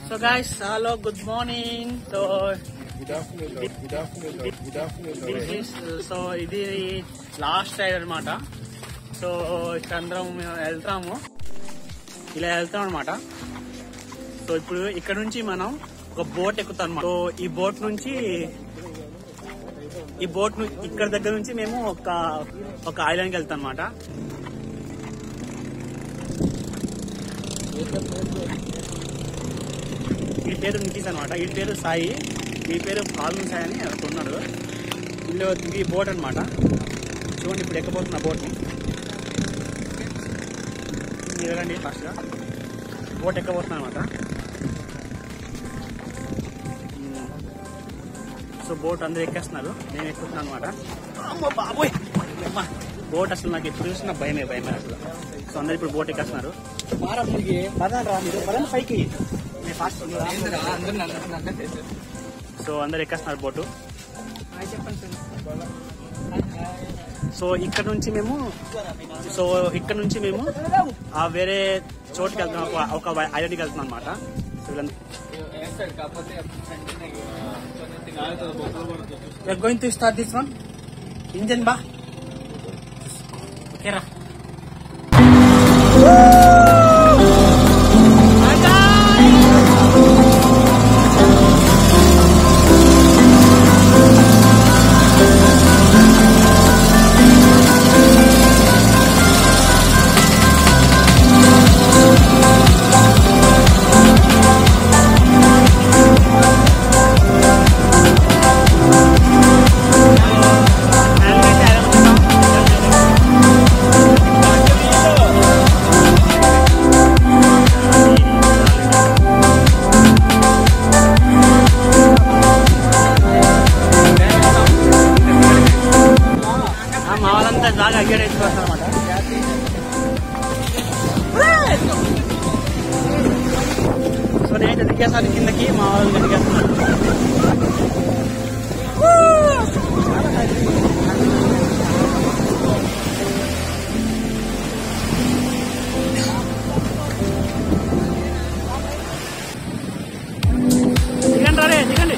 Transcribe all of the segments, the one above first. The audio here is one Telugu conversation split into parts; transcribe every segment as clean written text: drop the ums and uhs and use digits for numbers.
So guys, hello, good morning. So ఇది లాస్ట్ రైడ్ అనమాట. సో ఇక్కడ అందరం వెళ్తాము, ఇలా వెళ్తాం అనమాట. సో ఇప్పుడు ఇక్కడ నుంచి మనం ఒక బోట్ ఎక్కుతాం అనమాట. సో ఈ బోట్ నుంచి ఇక్కడ దగ్గర నుంచి మేము ఒక ఐలాండ్కి వెళ్తాం అనమాట. ఈ పేరు నితీష్ అనమాట, ఈ పేరు సాయి, ఈ పేరు ఫాల్గున్ సాయి అని ఉన్నాడు. ఇందులో ఈ బోట్ అనమాట. చూడండి ఇప్పుడు ఎక్కబోతున్న బోట్ని. మీరు వెళ్ళండి ఫాస్ట్గా. బోట్ ఎక్కబోతున్నా అనమాట. సో బోట్ అందరూ ఎక్కేస్తున్నారు, నేను ఎక్కుతున్నాను అనమాట. అమ్మ బాబోయ్, బోట్ అసలు నాకు ఎప్పుడు చూసిన భయమే అసలు. సో అందరు ఇప్పుడు బోట్ ఎక్కేస్తున్నారు. మీరు పైకి సో అందరు ఎక్కేస్తున్నారు బోటు. సో ఇక్కడ నుంచి మేము వేరే చోటుకి వెళ్తున్నాం, ఒక ఐలాండ్కి వెళ్తున్నాం అనమాట. We're going to start this one. Engine ba? Okay ra. So నేనైతే దిగేసాను కిందకి, మా వాళ్ళు దిగేస్తున్నారు. దిగండి రే, దిగండి.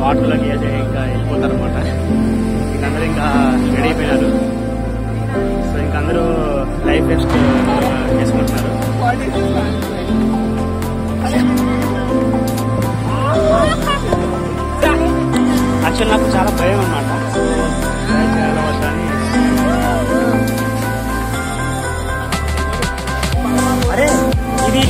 వాటర్లోకి ఇంకా వెళ్ళిపోతారు అనమాట. ఇంకందరూ ఇంకా రెడీ అయిపోయినారు. సో ఇంకందరూ లైఫ్ రెస్ట్ చేసుకుంటున్నారు. యాక్చువల్ నాకు చాలా భయం అనమాట. అరే ఇది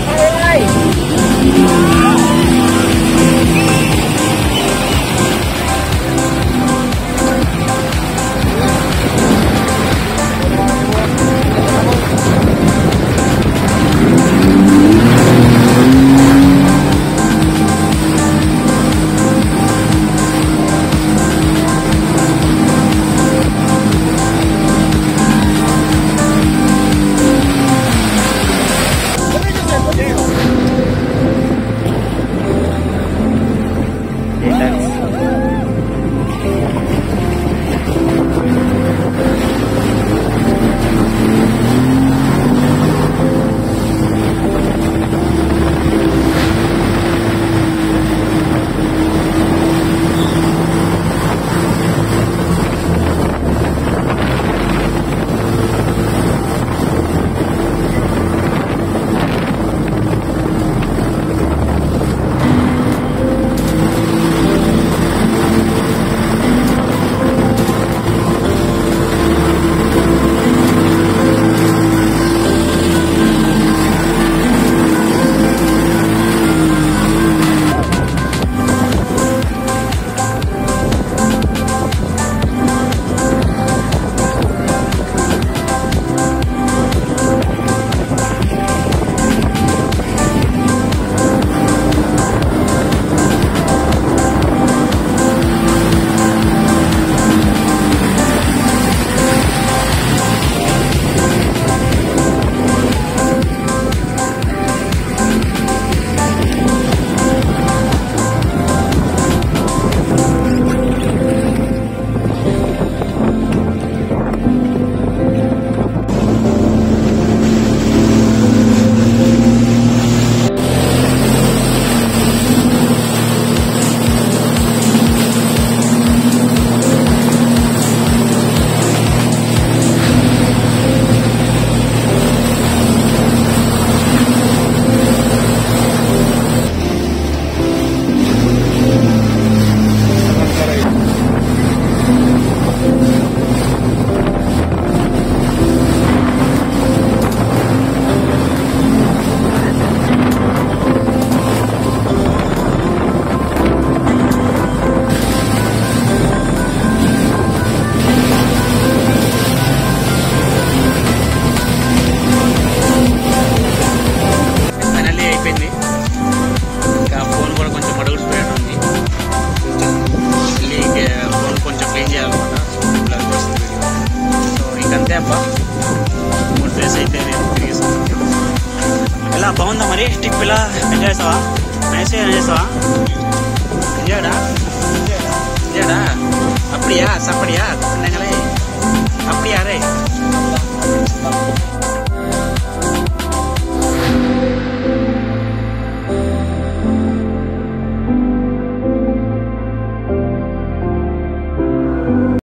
అరే ట్రిప్ ఇలా ఎంజాయ్ చేసావా? నైస్ ఎంజాయ్ చేసావా? ఎంజాయడా ఎంజాయడా? அப்படியா? சாப்பிடியா? அப்படியா? அரே